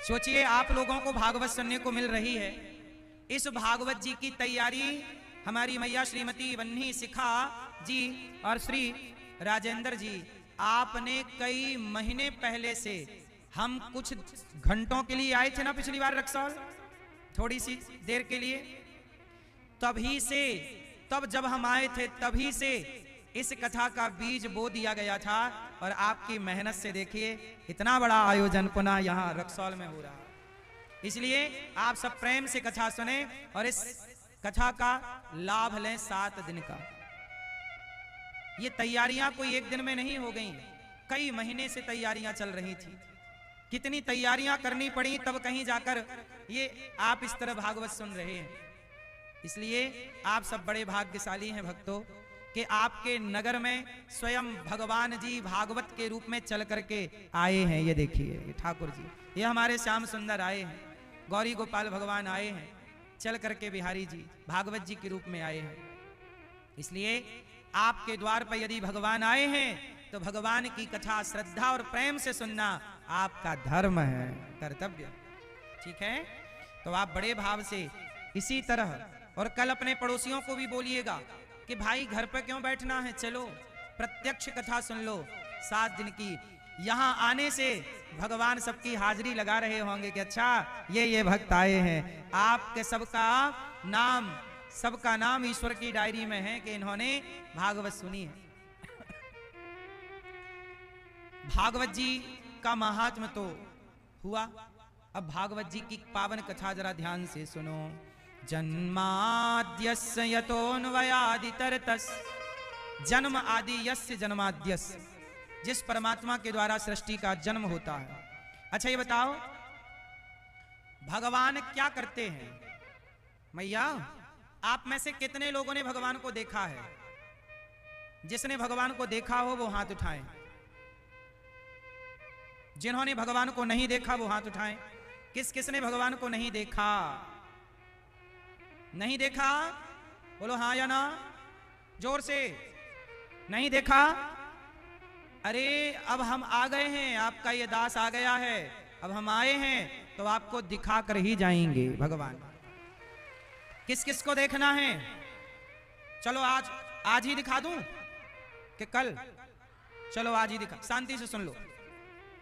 सोचिए आप लोगों को भागवत सुनने को मिल रही है। इस भागवत जी की तैयारी हमारी मैया श्रीमती वन्नी शिखा जी और श्री राजेंद्र जी आपने कई महीने पहले से, हम कुछ घंटों के लिए आए थे ना पिछली बार रक्सौल, थोड़ी सी देर के लिए, तभी से, तब जब हम आए थे तभी से इस कथा का बीज बो दिया गया था। और आपकी मेहनत से देखिए इतना बड़ा आयोजन पुनः यहाँ रक्सौल में हो रहा है। इसलिए आप सब प्रेम से कथा सुने और इस कथा का लाभ लें 7 दिन का। ये तैयारियां कोई एक दिन में नहीं हो गई, कई महीने से तैयारियां चल रही थी। कितनी तैयारियां करनी पड़ी तब कहीं जाकर ये आप इस तरह भागवत सुन रहे हैं। इसलिए आप सब बड़े भाग्यशाली हैं भक्तों कि आपके नगर में स्वयं भगवान जी भागवत के रूप में चल करके आए हैं। ये देखिए ये ठाकुर जी, ये हमारे श्याम सुंदर आए हैं, गौरी गोपाल भगवान आए हैं, चल करके बिहारी जी भागवत जी के रूप में आए हैं। इसलिए आपके द्वार पर यदि भगवान आए हैं तो भगवान की कथा श्रद्धा और प्रेम से सुनना आपका धर्म है, कर्तव्य। ठीक है, तो आप बड़े भाव से इसी तरह, और कल अपने पड़ोसियों को भी बोलिएगा कि भाई घर पे क्यों बैठना है, चलो प्रत्यक्ष कथा सुन लो 7 दिन की। यहां आने से भगवान सबकी हाजिरी लगा रहे होंगे कि अच्छा ये भक्त आए हैं। आपके सबका नाम ईश्वर की डायरी में है कि इन्होंने भागवत सुनी है। भागवत जी का महात्म तो हुआ, अब भागवत जी की पावन कथा जरा ध्यान से सुनो। जन्माद्यस्य यतोऽन्वयादितरतस्, जन्म आदि यस्य जन्माद्यस्य, जिस परमात्मा के द्वारा सृष्टि का जन्म होता है। अच्छा ये बताओ भगवान क्या करते हैं? मैया आप में से कितने लोगों ने भगवान को देखा है? जिसने भगवान को देखा हो वो हाथ उठाएं। जिन्होंने भगवान को नहीं देखा वो हाथ उठाएं। किसने भगवान को नहीं देखा? नहीं देखा बोलो हाँ या ना, जोर से। नहीं देखा? अरे अब हम आ गए हैं, आपका ये दास आ गया है, अब हम आए हैं तो आपको दिखा कर ही जाएंगे भगवान। किस को देखना है? चलो आज ही दिखा दूं कि कल? चलो आज ही दिखा। शांति से सुन लो,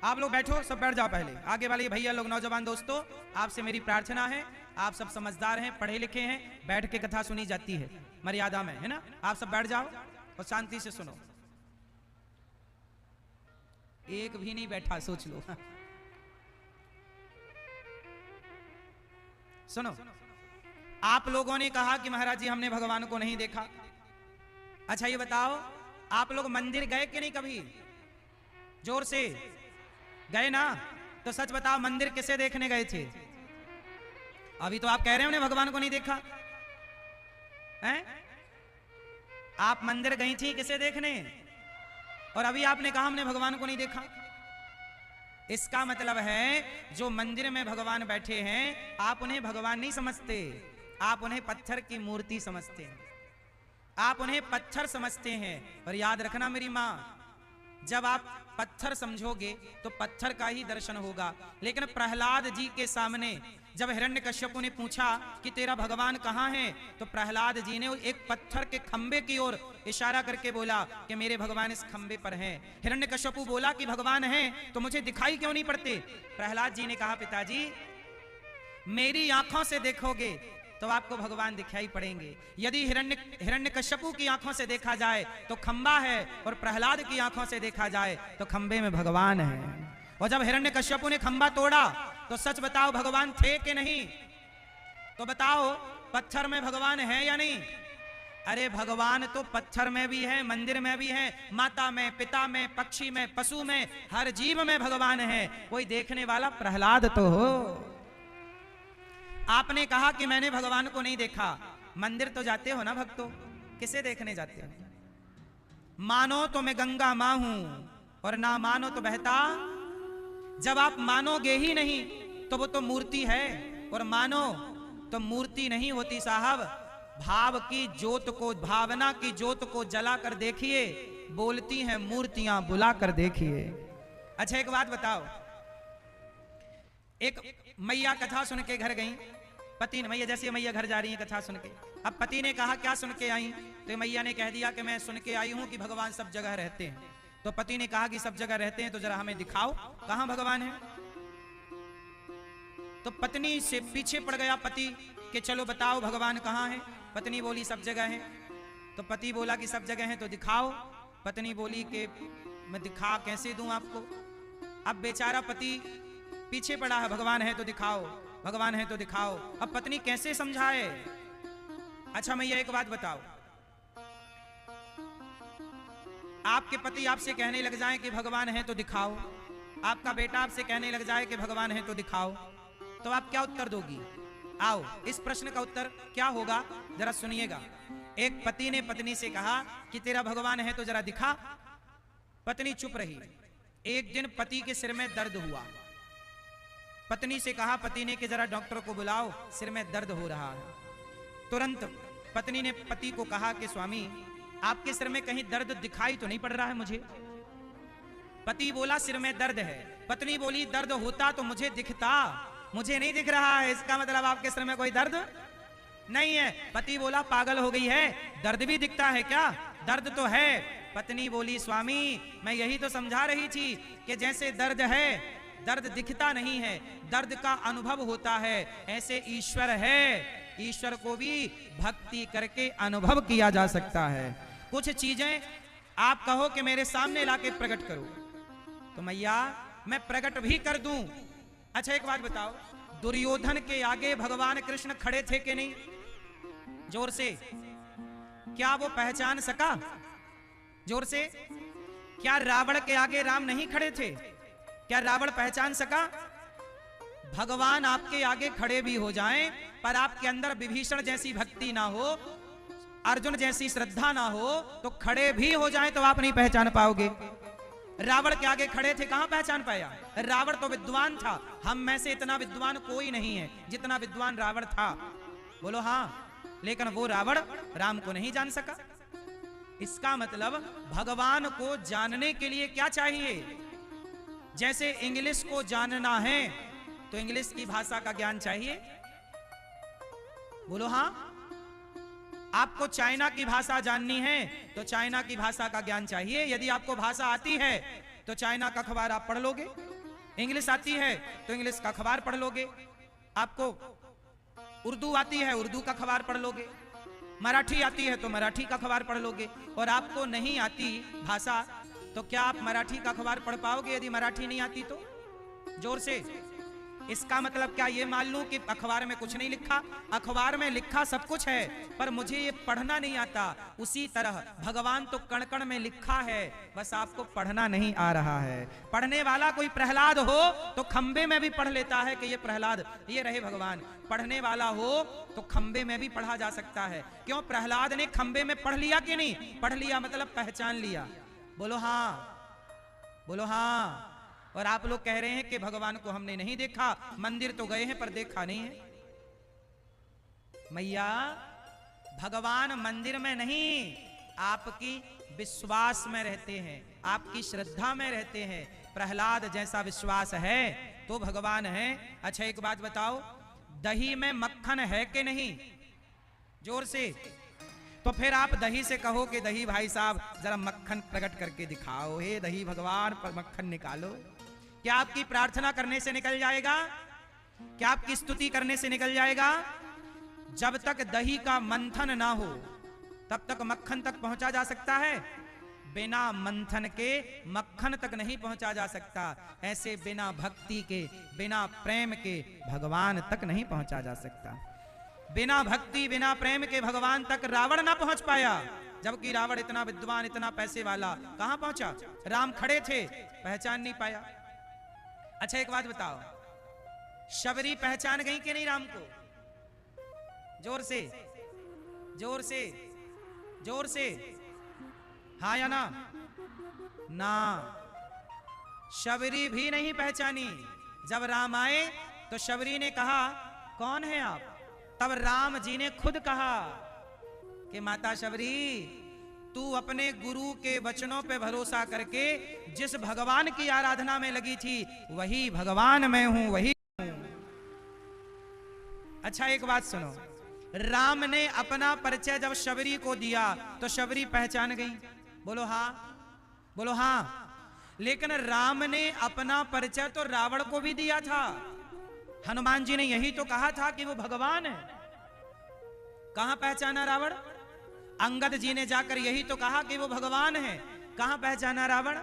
आप लोग बैठो, सब बैठ जाओ। पहले आगे वाले भैया लोग, नौजवान दोस्तों, आपसे मेरी प्रार्थना है, आप सब समझदार हैं, पढ़े लिखे हैं, बैठ के कथा सुनी जाती है मर्यादा में, है ना? आप सब बैठ जाओ और शांति से सुनो। एक भी नहीं बैठा, सोच लो। सुनो, आप लोगों ने कहा कि महाराज जी हमने भगवान को नहीं देखा। अच्छा ये बताओ आप लोग मंदिर गए कि नहीं कभी? जोर से गए ना? तो सच बताओ मंदिर किसे देखने गए थे? अभी तो आप कह रहे हो ने भगवान को नहीं देखा हैं? आप मंदिर गई थी किसे देखने, और अभी आपने कहा हमने भगवान को नहीं देखा। इसका मतलब है जो मंदिर में भगवान बैठे हैं आप उन्हें भगवान नहीं समझते, आप उन्हें पत्थर की मूर्ति समझते हैं, आप उन्हें पत्थर समझते हैं। और याद रखना मेरी माँ, जब आप पत्थर समझोगे तो पत्थर का ही दर्शन होगा। लेकिन प्रहलाद जी के सामने जब हिरण्यकश्यपु ने पूछा कि तेरा भगवान कहाँ है, तो प्रहलाद जी ने एक पत्थर के खंबे की ओर इशारा करके बोला कि मेरे भगवान इस खंबे पर हैं। हिरण्यकश्यपु बोला कि भगवान हैं तो मुझे दिखाई क्यों नहीं पड़ते? प्रहलाद जी ने कहा पिताजी मेरी आंखों से देखोगे तो आपको भगवान दिखाई पड़ेंगे। यदि हिरण्यकश्यपु की आंखों से देखा जाए तो खंबा है, और प्रहलाद की आंखों से देखा जाए तो खंबे में भगवान है। और जब हिरण्यकश्यपु ने खंबा तोड़ा तो सच बताओ भगवान थे कि नहीं? तो बताओ पत्थर में भगवान है या नहीं? अरे भगवान तो पत्थर में भी है, मंदिर में भी है, माता में, पिता में, पक्षी में, पशु में, हर जीव में भगवान है। कोई देखने वाला प्रहलाद तो हो। आपने कहा कि मैंने भगवान को नहीं देखा। मंदिर तो जाते हो ना भक्तों, किसे देखने जाते हो? मानो तो मैं गंगा मां हूं और ना मानो तो बहता। जब आप मानोगे ही नहीं तो वो तो मूर्ति है, और मानो तो मूर्ति नहीं होती साहब। भाव की ज्योत को, भावना की ज्योत को जला कर देखिए, बोलती हैं मूर्तियां, बुला कर देखिए। अच्छा एक बात बताओ, एक मैया कथा सुन के घर गई। पति ने, मैया जैसे मैया घर जा रही है कथा सुन के, अब पति ने कहा क्या सुन के आई? तो मैया ने कह दिया कि मैं सुन के आई हूं कि भगवान सब जगह रहते हैं। तो पति ने कहा कि सब जगह रहते हैं तो जरा हमें दिखाओ कहां भगवान है। तो पत्नी से पीछे पड़ गया पति कि चलो बताओ भगवान कहां है। पत्नी बोली सब जगह है। तो पति बोला कि सब जगह है तो दिखाओ। पत्नी बोली कि मैं दिखा कैसे दूं आपको। अब बेचारा पति पीछे पड़ा है, भगवान है तो दिखाओ, भगवान है तो दिखाओ। अब पत्नी कैसे समझाए? अच्छा मैया एक बात बताओ, आपके पति आपसे कहने लग जाए कि भगवान है तो दिखाओ, आपका बेटा आपसे कहने लग जाए कि भगवान है तो दिखाओ, तो आप क्या उत्तर दोगी? आओ इस प्रश्न का उत्तर क्या होगा जरा सुनिएगा। एक पति ने पत्नी से कहा कि तेरा भगवान है तो जरा दिखा। पत्नी चुप रही। एक दिन पति के सिर में दर्द हुआ। पत्नी से कहा पति ने कि जरा डॉक्टर को बुलाओ, सिर में दर्द हो रहा है। तुरंत पत्नी ने पति को कहा कि स्वामी आपके सिर में कहीं दर्द दिखाई तो नहीं पड़ रहा है मुझे। पति बोला सिर में दर्द है। पत्नी बोली दर्द होता तो मुझे दिखता, मुझे नहीं दिख रहा है, इसका मतलब आपके सिर में कोई दर्द नहीं है। पति बोला पागल हो गई है, दर्द भी दिखता है क्या? दर्द तो है। पत्नी बोली स्वामी मैं यही तो समझा रही थी कि जैसे दर्द है, दर्द दिखता नहीं है, दर्द का अनुभव होता है, ऐसे ईश्वर है, ईश्वर को भी भक्ति करके अनुभव किया जा सकता है। कुछ चीजें आप कहो कि मेरे सामने लाके प्रकट करो, तो मैया मैं प्रकट भी कर दूं। अच्छा एक बात बताओ, दुर्योधन के आगे भगवान कृष्ण खड़े थे कि नहीं? जोर से, क्या वो पहचान सका? जोर से, क्या रावण के आगे राम नहीं खड़े थे? क्या रावण पहचान सका? भगवान आपके आगे खड़े भी हो जाएं, पर आपके अंदर विभीषण जैसी भक्ति ना हो, अर्जुन जैसी श्रद्धा ना हो, तो खड़े भी हो जाएं तो आप नहीं पहचान पाओगे। रावण के आगे खड़े थे, कहां पहचान पाया? रावण तो विद्वान था, हम में से इतना विद्वान कोई नहीं है जितना विद्वान रावण था। बोलो हाँ, लेकिन वो रावण राम को नहीं जान सका। इसका मतलब भगवान को जानने के लिए क्या चाहिए? जैसे इंग्लिश को जानना है तो इंग्लिश की भाषा का ज्ञान चाहिए। बोलो हाँ। आपको चाइना की भाषा जाननी है तो चाइना की भाषा का ज्ञान चाहिए। यदि आपको भाषा आती है तो चाइना का अखबार आप पढ़ लोगे, इंग्लिश आती है तो इंग्लिश का अखबार पढ़ लोगे, आपको उर्दू आती है उर्दू का अखबार पढ़ लोगे, मराठी आती है तो मराठी का अखबार पढ़ लोगे। और आपको नहीं आती भाषा तो क्या आप मराठी का अखबार पढ़ पाओगे यदि मराठी नहीं आती तो? जोर से। इसका मतलब क्या ये मान लूं कि अखबार में कुछ नहीं लिखा? अखबार में लिखा सब कुछ है, पर मुझे ये पढ़ना नहीं आता। उसी तरह भगवान तो कण कण में लिखा है, बस आपको पढ़ना नहीं आ रहा है। पढ़ने वाला कोई प्रहलाद हो तो खंबे में भी पढ़ लेता है कि ये प्रहलाद, ये रहे भगवान। पढ़ने वाला हो तो खंबे में भी पढ़ा जा सकता है। क्यों? प्रहलाद ने खंबे में पढ़ लिया कि नहीं? पढ़ लिया, मतलब पहचान लिया। बोलो हाँ, बोलो हाँ। और आप लोग कह रहे हैं कि भगवान को हमने नहीं देखा, मंदिर तो गए हैं पर देखा नहीं है। मैया भगवान मंदिर में नहीं, आपकी विश्वास में रहते हैं, आपकी श्रद्धा में रहते हैं। प्रहलाद जैसा विश्वास है तो भगवान है। अच्छा एक बात बताओ, दही में मक्खन है कि नहीं? जोर से। तो फिर आप दही से कहो कि दही भाई साहब जरा मक्खन प्रकट करके दिखाओ, हे दही भगवान पर मक्खन निकालो। क्या आपकी प्रार्थना करने से निकल जाएगा? क्या आपकी स्तुति करने से निकल जाएगा? जब तक दही का मंथन ना हो तब तक मक्खन तक पहुंचा जा सकता है? बिना मंथन के मक्खन तक नहीं पहुंचा जा सकता। ऐसे बिना भक्ति के, बिना प्रेम के भगवान तक नहीं पहुंचा जा सकता। बिना भक्ति, बिना प्रेम के भगवान तक रावण ना पहुंच पाया, जबकि रावण इतना विद्वान, इतना पैसे वाला, कहां पहुंचा? राम खड़े थे, पहचान नहीं पाया। अच्छा एक बात बताओ, शबरी पहचान गई कि नहीं राम को? जोर से, जोर से, जोर से। हाँ या ना? ना, शबरी भी नहीं पहचानी। जब राम आए तो शबरी ने कहा कौन है आप? तब राम जी ने खुद कहा कि माता शबरी, तू अपने गुरु के वचनों पे भरोसा करके जिस भगवान की आराधना में लगी थी वही भगवान मैं हूं, वही हूं। अच्छा एक बात सुनो, राम ने अपना परिचय जब शबरी को दिया तो शबरी पहचान गई, बोलो हाँ, बोलो हाँ। लेकिन राम ने अपना परिचय तो रावण को भी दिया था। हनुमान जी ने यही तो कहा था कि वो भगवान है। कहां पहचाना रावण? अंगद जी ने जाकर यही तो कहा कि वो भगवान है। कहां पहचाना रावण?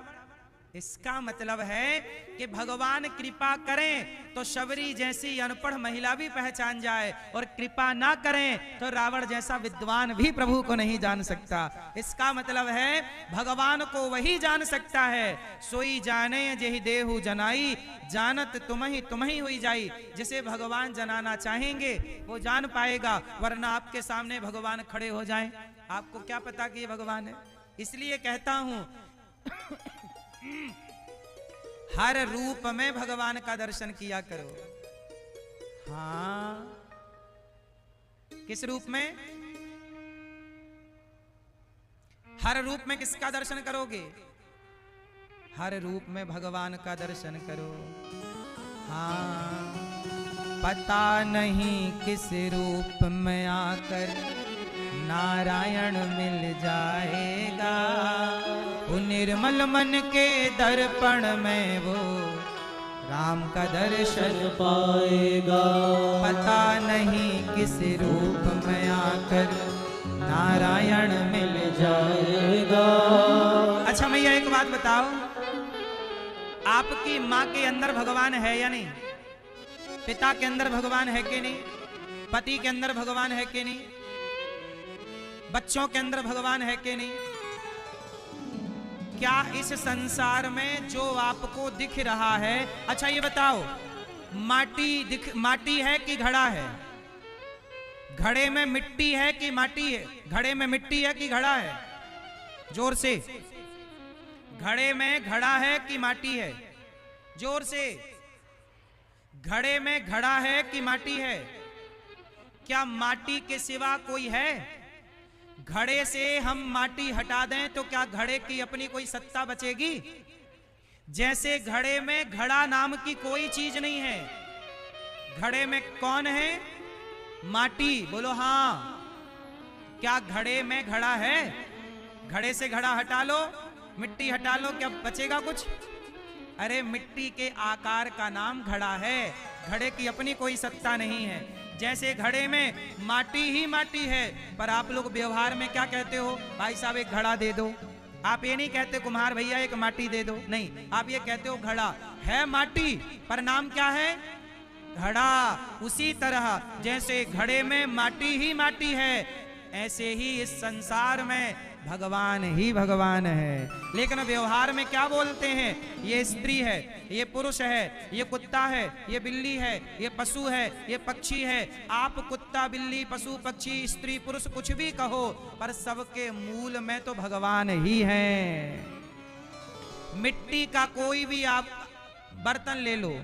इसका मतलब है कि भगवान कृपा करें तो शबरी जैसी अनपढ़ महिला भी पहचान जाए, और कृपा ना करें तो रावण जैसा विद्वान भी प्रभु को नहीं जान सकता। इसका मतलब है भगवान को वही जान सकता है, सोई जाने जेहि देहु जनाई, जानत तुम ही हुई जाई। जिसे भगवान जनाना चाहेंगे वो जान पाएगा, वरना आपके सामने भगवान खड़े हो जाएं, आपको क्या पता कि ये भगवान है। इसलिए कहता हूं हर रूप में भगवान का दर्शन किया करो। हाँ, किस रूप में? हर रूप में किसका दर्शन करोगे? हर रूप में भगवान का दर्शन करो। हाँ, पता नहीं किस रूप में आकर नारायण मिल जाएगा, वो निर्मल मन के दर्पण में वो राम का दर्शन पाएगा। पता नहीं किस रूप में आकर नारायण मिल जाएगा। अच्छा भैया एक बात बताओ, आपकी माँ के अंदर भगवान है या नहीं? पिता के अंदर भगवान है कि नहीं? पति के अंदर भगवान है कि नहीं? बच्चों के अंदर भगवान है कि नहीं? क्या इस संसार में जो आपको दिख रहा है, अच्छा ये बताओ, माटी है कि घड़ा है? घड़े में मिट्टी है कि माटी है? घड़े में मिट्टी है कि घड़ा है? जोर से। घड़े में घड़ा है कि माटी है? जोर से। घड़े में घड़ा है कि माटी है? क्या माटी के सिवा कोई है? घड़े से हम माटी हटा दें तो क्या घड़े की अपनी कोई सत्ता बचेगी? जैसे घड़े में घड़ा नाम की कोई चीज नहीं है। घड़े में कौन है? माटी। बोलो हाँ। क्या घड़े में घड़ा है? घड़े से घड़ा हटा लो, मिट्टी हटा लो, क्या बचेगा कुछ? अरे मिट्टी के आकार का नाम घड़ा है, घड़े की अपनी कोई सत्ता नहीं है। जैसे घड़े में माटी ही माटी है, पर आप लोग व्यवहार में क्या कहते हो? भाई साहब एक घड़ा दे दो। आप ये नहीं कहते कुम्हार भैया एक माटी दे दो, नहीं, आप ये कहते हो घड़ा है, माटी पर नाम क्या है? घड़ा। उसी तरह जैसे घड़े में माटी ही माटी है, ऐसे ही इस संसार में भगवान ही भगवान है। लेकिन व्यवहार में क्या बोलते हैं? ये स्त्री है, ये पुरुष है, ये कुत्ता है, ये बिल्ली है, ये पशु है, ये पक्षी है। आप कुत्ता, बिल्ली, पशु, पक्षी, स्त्री, पुरुष कुछ भी कहो, पर सबके मूल में तो भगवान ही है। मिट्टी का कोई भी आप बर्तन ले लो,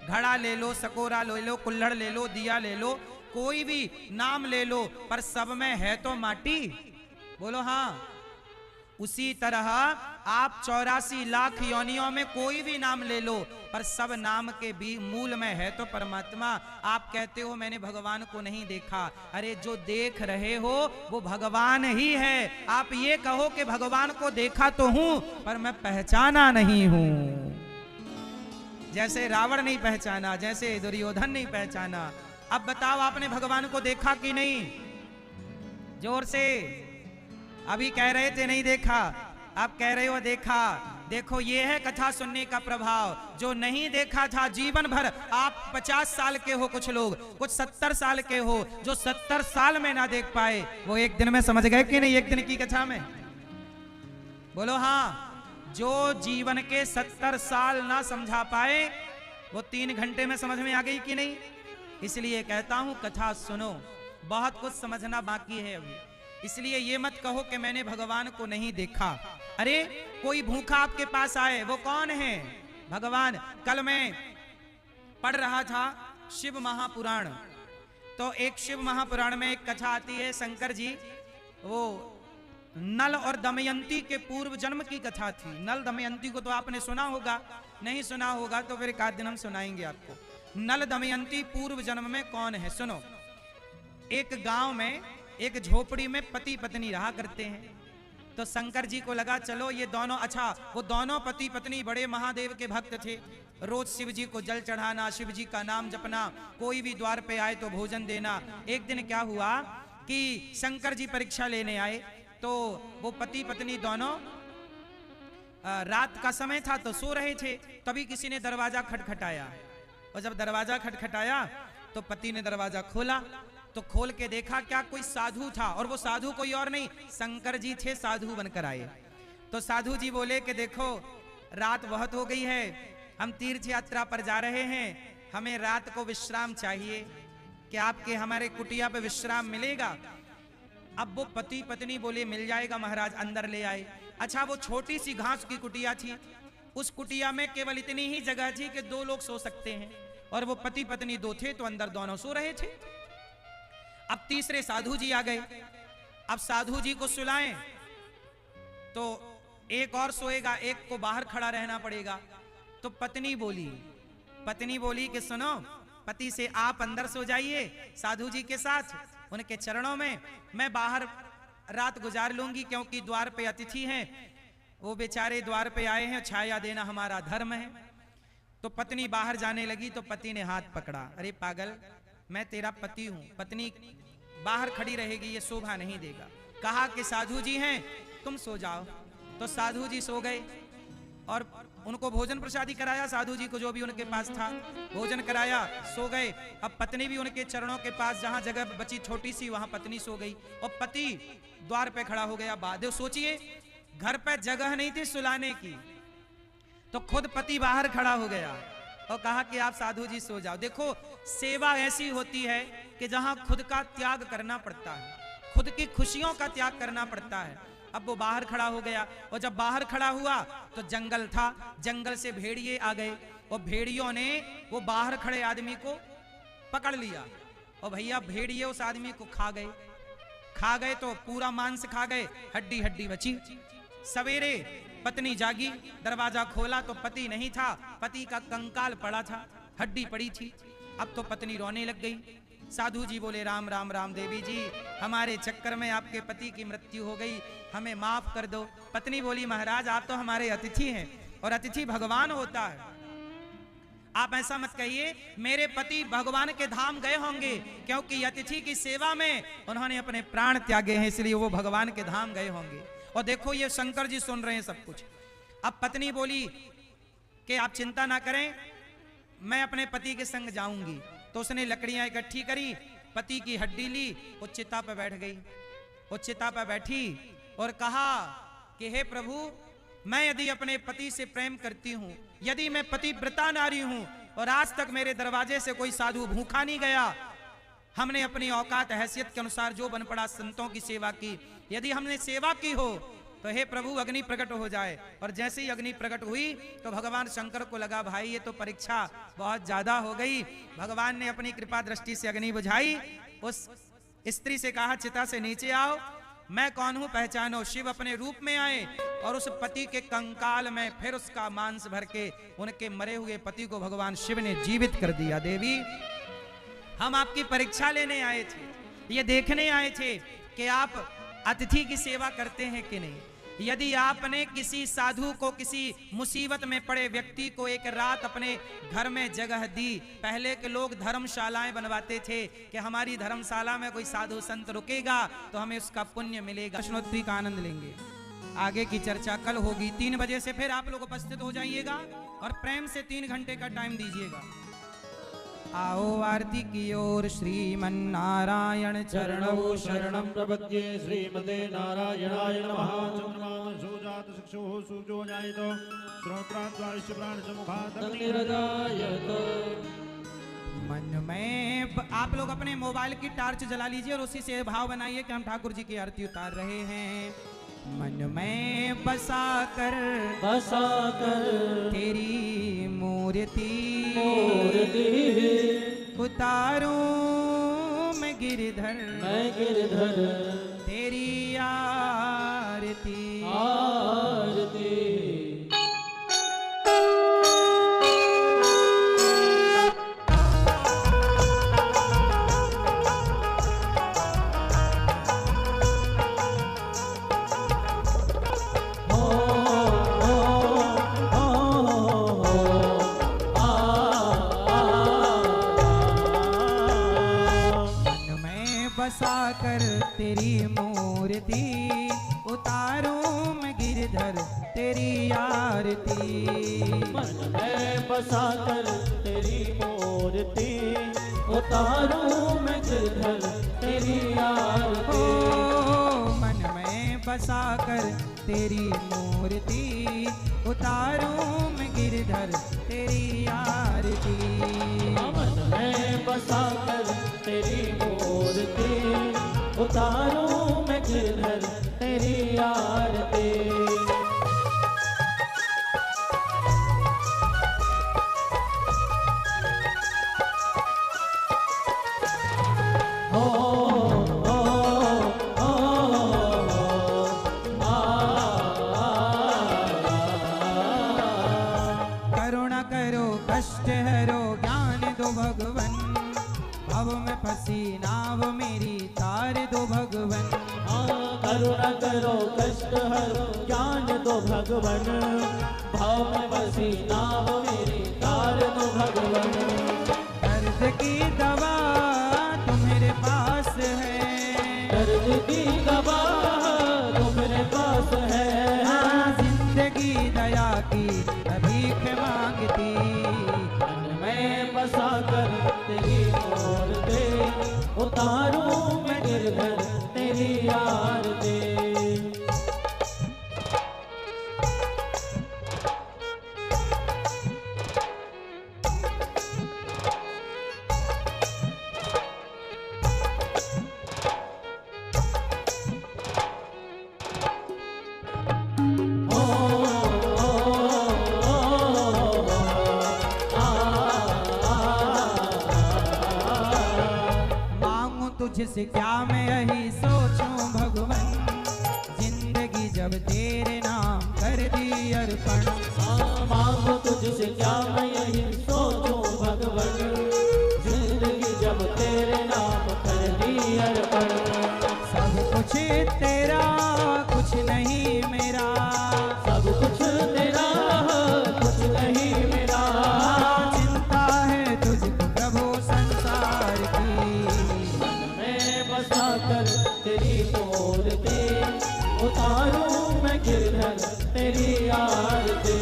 घड़ा ले लो, सकोरा ले लो, कुल्हड़ ले लो, दिया ले लो, कोई भी नाम ले लो, पर सब में है तो माटी। बोलो हाँ। उसी तरह आप 84 लाख योनियों में कोई भी नाम ले लो, पर सब नाम के भी मूल में है तो परमात्मा। आप कहते हो मैंने भगवान को नहीं देखा, अरे जो देख रहे हो वो भगवान ही है। आप ये कहो कि भगवान को देखा तो हूं पर मैं पहचाना नहीं हूं। जैसे रावण नहीं पहचाना, जैसे दुर्योधन नहीं पहचाना। अब बताओ आपने भगवान को देखा कि नहीं? जोर से। अभी कह रहे थे नहीं देखा, आप कह रहे हो देखा। देखो ये है कथा सुनने का प्रभाव। जो नहीं देखा था जीवन भर, आप 50 साल के हो, कुछ लोग कुछ 70 साल के हो, जो 70 साल में ना देख पाए वो एक दिन में समझ गए कि नहीं? एक दिन की कथा में। बोलो हाँ। जो जीवन के 70 साल ना समझा पाए वो 3 घंटे में समझ में आ गई कि नहीं? इसलिए कहता हूं कथा सुनो, बहुत कुछ समझना बाकी है अभी। इसलिए ये मत कहो कि मैंने भगवान को नहीं देखा। अरे कोई भूखा आपके पास आए, वो कौन है? भगवान। कल मैं पढ़ रहा था शिव महापुराण, तो एक शिव महापुराण में एक कथा आती है, शंकर जी वो नल और दमयंती के पूर्व जन्म की कथा थी। नल दमयंती को तो आपने सुना होगा, नहीं सुना होगा तो फिर एक आध दिन हम सुनाएंगे आपको। नल दमयंती पूर्व जन्म में कौन है? सुनो। एक गांव में एक झोपड़ी में पति पत्नी रहा करते हैं। तो शंकर जी को लगा चलो ये दोनों, अच्छा वो दोनों पति पत्नी बड़े महादेव के भक्त थे, रोज शिव जी को जल चढ़ाना, शिव जी का नाम जपना, कोई भी द्वार पे आए तो भोजन देना। एक दिन क्या हुआ कि शंकर जी परीक्षा लेने आए, तो वो पति पत्नी दोनों रात का समय था तो सो रहे थे। तभी किसी ने दरवाजा खटखटाया, और जब दरवाजा खटखटाया तो पति ने दरवाजा खोला, तो खोल के देखा क्या कोई साधु था, और वो साधु कोई और नहीं शंकर जी थे, साधु बनकर आए। तो साधु जी बोले कि देखो रात बहुत हो गई है, हम तीर्थ यात्रा पर जा रहे हैं, हमें रात को विश्राम चाहिए, कि आपके हमारे कुटिया पे विश्राम मिलेगा। अब वो पति पत्नी बोले मिल जाएगा महाराज, अंदर ले आए। अच्छा वो छोटी सी घास की कुटिया थी, उस कुटिया में केवल इतनी ही जगह थी कि 2 लोग सो सकते हैं, और वो पति पत्नी 2 थे, तो अंदर दोनों सो रहे थे। अब तीसरे साधु जी आ गए, अब साधु जी को सुलाएं तो एक और सोएगा, एक को बाहर खड़ा रहना पड़ेगा। तो पत्नी बोली कि सुनो, पति से आप अंदर सो जाइए साधु जी के साथ उनके चरणों में, मैं बाहर रात गुजार लूंगी, क्योंकि द्वार पे अतिथि हैं, वो बेचारे द्वार पे आए हैं, छाया देना हमारा धर्म है। तो पत्नी बाहर जाने लगी तो पति ने हाथ पकड़ा, अरे पागल, मैं तेरा पति हूं, पत्नी बाहर खड़ी रहेगी ये शोभा नहीं देगा। कहा कि साधु जी हैं, तुम सो जाओ। तो साधु जी सो गए और उनको भोजन प्रसादी कराया, साधु जी को जो भी उनके पास था भोजन कराया, सो गए। अब पत्नी भी उनके चरणों के पास, जहां जगह बची छोटी सी वहां पत्नी सो गई, और पति द्वार पे खड़ा हो गया। बाद सोचिए घर पे जगह नहीं थी सुलाने की, तो खुद पति बाहर खड़ा हो गया और कहा कि आप साधु जी सो जाओ। देखो सेवा ऐसी होती है कि जहां खुद का त्याग करना पड़ता है, खुद की खुशियों का त्याग करना पड़ता है। अब वो बाहर खड़ा हो गया, और जब बाहर खड़ा हुआ तो जंगल था, जंगल से भेड़िए आ गए, और भेड़ियों ने वो बाहर खड़े आदमी को पकड़ लिया, और भैया भेड़िए उस आदमी को खा गए तो पूरा मांस खा गए, हड्डी हड्डी बची। सवेरे पत्नी जागी, दरवाजा खोला तो पति नहीं था, पति का कंकाल पड़ा था, हड्डी पड़ी थी। अब तो पत्नी रोने लग गई। साधु जी बोले राम राम राम देवी जी, हमारे चक्कर में आपके पति की मृत्यु हो गई, हमें माफ कर दो। पत्नी बोली महाराज आप तो हमारे अतिथि हैं, और अतिथि भगवान होता है, आप ऐसा मत कहिए, मेरे पति भगवान के धाम गए होंगे, क्योंकि अतिथि की सेवा में उन्होंने अपने प्राण त्यागे हैं, इसलिए वो भगवान के धाम गए होंगे। और देखो ये शंकर जी सुन रहे हैं सब कुछ। अब पत्नी बोली कि आप चिंता ना करें, मैं अपने पति के संग जाऊंगी। तो उसने लकड़ियां इकट्ठी करी, पति की हड्डी ली, वो चिता पर बैठ गई। वो चिता पर बैठी और कहा कि हे प्रभु, मैं यदि अपने पति से प्रेम करती हूं, यदि मैं पतिव्रता नारी हूं, और आज तक मेरे दरवाजे से कोई साधु भूखा नहीं गया, हमने अपनी औकात हैसियत के अनुसार जो बन पड़ा संतों की सेवा की, यदि हमने सेवा की हो तो हे प्रभु अग्नि प्रकट हो जाए। और जैसे ही अग्नि प्रकट हुई तो भगवान शंकर को लगा भाई ये तो परीक्षा बहुत ज्यादा हो गई। भगवान ने अपनी कृपा दृष्टि से अग्नि बुझाई, उस स्त्री से कहा चिता से नीचे आओ, मैं कौन हूं पहचानो। शिव अपने रूप में आए और उस पति के कंकाल में फिर उसका मांस भर के उनके मरे हुए पति को भगवान शिव ने जीवित कर दिया। देवी हम आपकी परीक्षा लेने आए थे, ये देखने आए थे कि आप अतिथि की सेवा करते हैं कि नहीं। यदि आपने किसी साधु को, किसी मुसीबत में पड़े व्यक्ति को एक रात अपने घर में जगह दी, पहले के लोग धर्मशालाएं बनवाते थे कि हमारी धर्मशाला में कोई साधु संत रुकेगा तो हमें उसका पुण्य मिलेगा, प्रश्नोत्तरी का आनंद लेंगे। आगे की चर्चा कल होगी 3 बजे से, फिर आप लोग उपस्थित हो जाइएगा और प्रेम से 3 घंटे का टाइम दीजिएगा। आओ आरती की ओर, श्रीमन नारायण चरणौ शरणं प्रपद्ये, श्रीमते नारायणाय नमः। चंद्रमा सुजात चक्षुः सूर्यो जायतो, श्रोत्राद्वारिष्य प्राणसमुखात् अग्निर्जायतो। मन में आप लोग अपने मोबाइल की टार्च जला लीजिए और उसी से भाव बनाइए कि हम ठाकुर जी की आरती उतार रहे हैं। मन में बसा कर तेरी मूर्ति उतारूं मैं गिरधर तेरी आरती। बसा कर तेरी मूर्ति, उतारूं मैं गिरधर तेरी आरती। मन में बसा कर तेरी मूर्ति, उतारूं मैं गिरधर तेरी आरती। ओ मन में बसा कर तेरी मूर्ति, उतारूं मैं गिरधर तेरी आरती। मन में बसा कर तेरी मूर्ति, उतारूं मैं गिरधर तेरी आरती। करुणा करो कष्ट हरो ज्ञान दो भगवन, भव में फंसी नाव मेरी तार दो भगवन। करुणा करो कष्ट हरो ज्ञान दो भगवन, भाव में बसी नाव मेरी तार दो भगवन। दर्द की दवा तो मेरे पास है, दर्द की दवा तो मेरे पास है। जिंदगी दया की भीख मांगती। मन में बसा कर तेरी मूर्ति, उतारूं मैं गिरधर तेरी आरती। मांगू तुझसे क्या मैं यही सोचूं भगवन, जिंदगी जब तेरे नाम कर दी अर्पण। मांगो तुझसे क्या मैं यही सोचूं भगवन, जिंदगी जब तेरे नाम कर दी अर्पण। सब कुछ तेरा कुछ नहीं मेरा, सब कुछ तेरा कुछ नहीं मेरा। चिंता है तुझको प्रभु संसार की। मैं बसा कर तेरी मूर्ति, उतारूं मैं गिरधर तेरी आरती।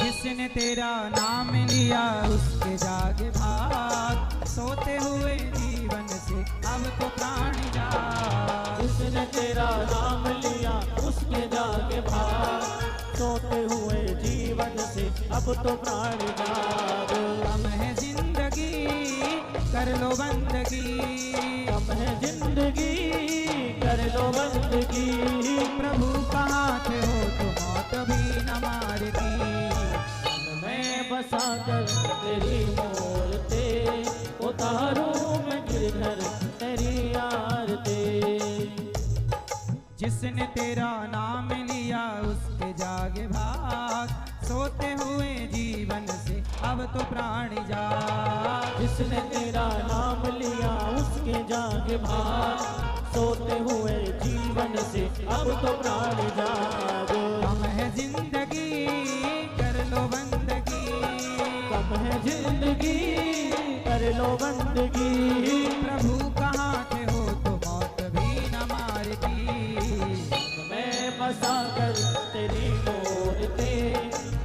जिसने तेरा नाम लिया उसके जागे भाग, सोते हुए जीवन से अब तो प्राण जाग। जिसने तेरा नाम लिया उसके जाके भाग, सोते हुए जीवन से अब तो प्राण जाग। कम है जिंदगी कर लो बंदगी, कम है जिंदगी कर लो बंदगी। प्रभु कहाँ थे हो तो मौत भी न मारती। मैं बसा कर तेरी मूर्ति, उतारूं मैं गिरधर तेरी आरती। जिसने तेरा नाम लिया उसके जागे भाग, सोते हुए जीवन से अब तो प्राण जाग। जिसने तेरा नाम लिया उसके जागे भाग, सोते हुए जीवन से अब तो प्राण जाग। कम है जिंदगी कर लो बंदगी, कम है जिंदगी कर लो बंदगी। प्रभु कहाँ थे हो तो मौत भी न मारती। मैं बसा कर तेरी मूर्ति,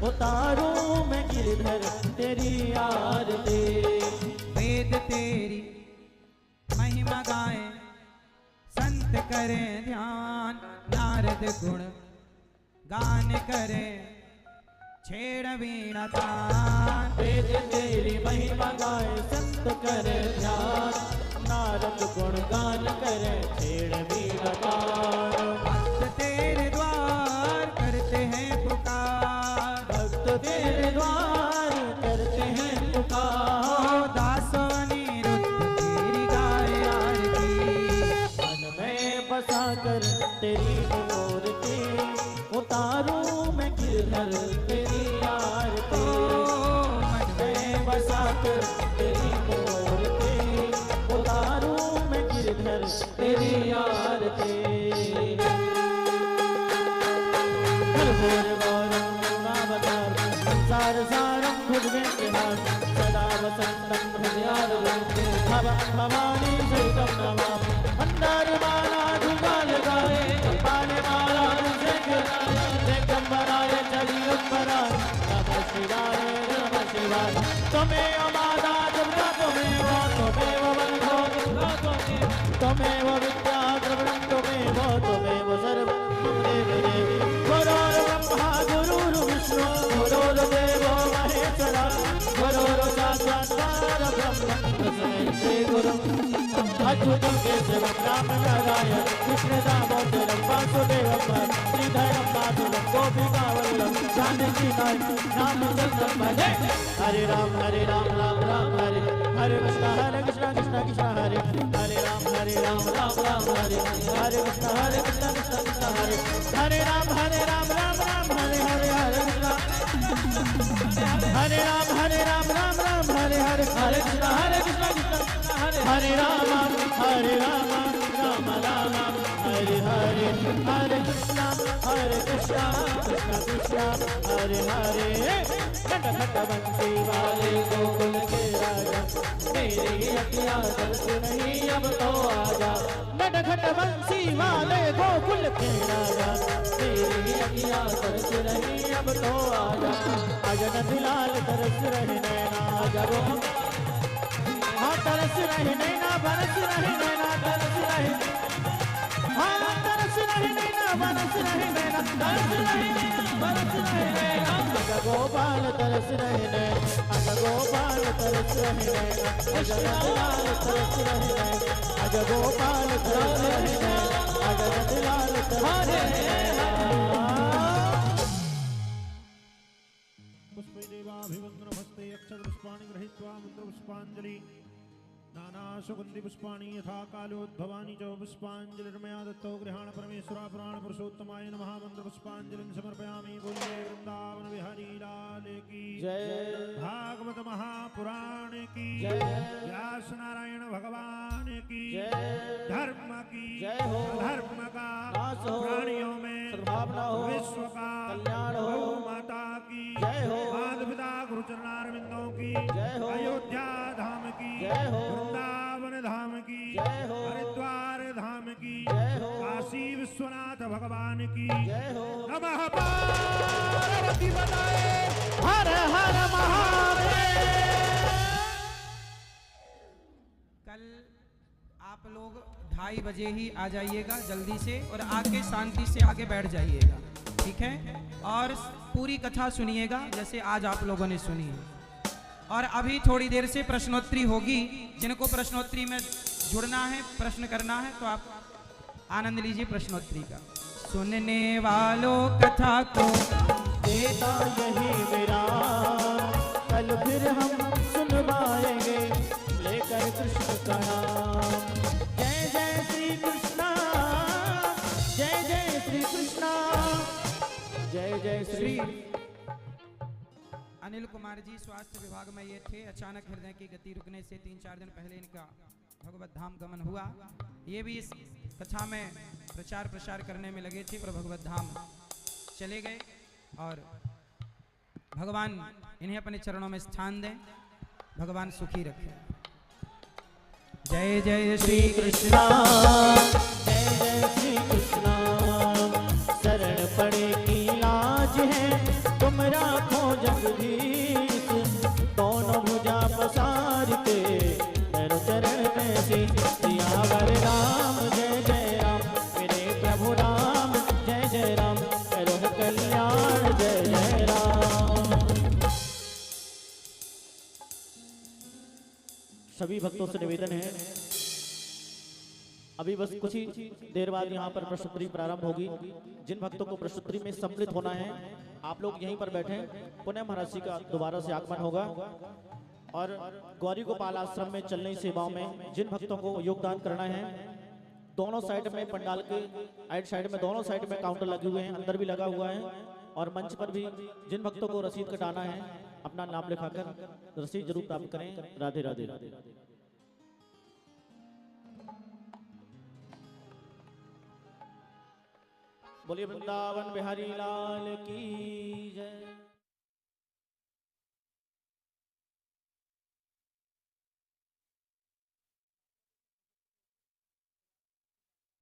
उतारूं मैं गिरधर तेरी आरती। वेद तेरी महिमा गाएं, संत करें ध्यान, नारद गुण गान करें, छेड़ वीणा तान। वेद तेरी महिमा गाए संत करे ध्यान, नारद गुण गान करे छेड़ वीणा तान। भक्त तेरे द्वार करते हैं पुकार, भक्त तेरे द्वार करते हैं पुकार। दासों निरुद्ध तेरी गाए आरती। मन में बसा कर तेरी मूर्ति, उतारूं मैं गिरधर तेरी आरती। मन में बसा कर तेरी मूर्ति, भुजगेन्द्रहारं भुजगेन्द्रहारं सदा वसन्तं हृदयारविन्दे भवानी सहितं नमामि मन्दारमाला जुगालगाये पाणिमाला दिगंबराय चलिगंबराय नमः शिवाय नमः शिवाय त्वमेव माता दुर्गा त्वमेव वन्दो दुर्गा त्वमेव विद्या द्रविणं त्वमेव सर्वं देव देवी गुरुर्ब्रह्मा गुरुर्विष्णु गुरुर्देवो महेश्वरा गुरुर् साक्षात् परब्रह्म तस्मै श्री गुरुं अच्युतं केशवं रामनारायण कृष्णदामोदरं वासुदेवं श्रीधरं माधवं गोपिकावल्लभं जानकीनाथं रामचन्द्रं भजे हरे राम राम राम हरे हरे कृष्ण कृष्ण कृष्ण हरे हरे राम राम राम हरे हरे कृष्ण कृष्ण कृष्ण हरे हरे राम राम राम हरे हरे हरे कृष्ण हरे राम राम हरे हरे हरे कृष्ण कृष्ण हरे राम राम राम हरे हरे हरे कृष्ण कृष्ण कृष्ण हरे हरे घट घट बंसी वाले गोकुल के राजा मेरी अखियाँ दर्श नहीं अब तो आजा घट घट बंसी वाले गोकुल के राजा मेरी अखियाँ दर्श नहीं अब तो आजा आजा नंदलाल तरस रहे नैना आजा वो हाँ तरस रहे नैना बरस रहे नैना तरस रहे हाँ तरस रहे नैना बरस रहे नैना तरस रहे नैना बरस रहे नैना आजा गोपाल तरस रहे नैना आजा गोपाल तरस रहे नैना आजा नंदलाल तरस रहे नैना आजा गोपाल तरस रहे नैना आजा नंदलाल तरस रहे नैना पुष्पैदेवाभिवन्द्रमस्ते अक्षरपुष्पाणि गृहीत्वा मन्त्रपुष्पाञ्जलि नाना सुगन्धि पुष्पाणि यथा कालोद्भवानि च पुष्पाञ्जलिर्मया दत्तो गृहाण परमेश्वरा पुराण पुरुषोत्तमाय नमः मन्त्रपुष्पाञ्जलिं समर्पयामि बोलिए वृंदावन बिहारी लाल की जय भागवत महापुराण की जय व्यास नारायण भगवान की जय धर्म की जय हो धर्म का नाश हो प्राणियों में सद्भावना हो विश्व का कल्याण हो गौ माता की जय हो माता पिता गुरु चरणारविंदों की जय हो अयोध्या धाम की जय हो वृंदावन धाम की जय हो हरिद्वार धाम की जय हो काशी विश्वनाथ भगवान की जय हो नमः पार्वती पताये हर हर महादेव कल आप लोग 2:30 बजे ही आ जाइएगा जल्दी से और आके शांति से आके बैठ जाइएगा, ठीक है। और पूरी कथा सुनिएगा जैसे आज आप लोगों ने सुनी है। और अभी थोड़ी देर से प्रश्नोत्तरी होगी, जिनको प्रश्नोत्तरी में जुड़ना है, प्रश्न करना है, तो आप आनंद लीजिए प्रश्नोत्तरी का। सुनने वालों कथा को देता यही विराम कल फिर हम सुनवाएंगे लेकर कृष्ण का नाम। जय जय श्री कृष्णा जय जय श्री कृष्णा जय जय श्री। अनिल कुमार जी स्वास्थ्य विभाग में ये थे। अचानक हृदय की गति रुकने से 3-4 दिन पहले इनका भगवत धाम गमन हुआ। ये भी इस कथा में प्रचार प्रसार करने में लगे थे, पर भगवत धाम चले गए। और भगवान इन्हें अपने चरणों में स्थान दें, भगवान सुखी रखें। जय जय श्री कृष्णा जय जय श्री कृष्णा शरण पड़े की लाज है तुम राखो जगदीश दोनों भुजा पसार के मेरे चरण में सियावर राम जय जय राम मेरे प्रभु राम जय जय राम करो कल्याण जय जय राम। सभी भक्तों से निवेदन है, अभी बस कुछ ही देर बाद यहाँ पर प्रश्नोत्तरी प्रारंभ होगी। जिन भक्तों को प्रश्नोत्तरी में सम्मिलित होना है आप लोग यहीं पर बैठे। पुनः महाराज जी का दोबारा से आगमन होगा और गौरी गोपाल आश्रम में चल रही सेवाओं में जिन भक्तों को योगदान करना है, दोनों साइड में पंडाल के राइट साइड में दोनों साइड में काउंटर लगे हुए हैं, अंदर भी लगा हुआ है और मंच पर भी जिन भक्तों को रसीद कटाना है अपना नाम लिखाकर रसीद जरूर प्राप्त करें। राधे राधे राधे राधे। बोलिए वृंदावन बिहारी लाल की जय।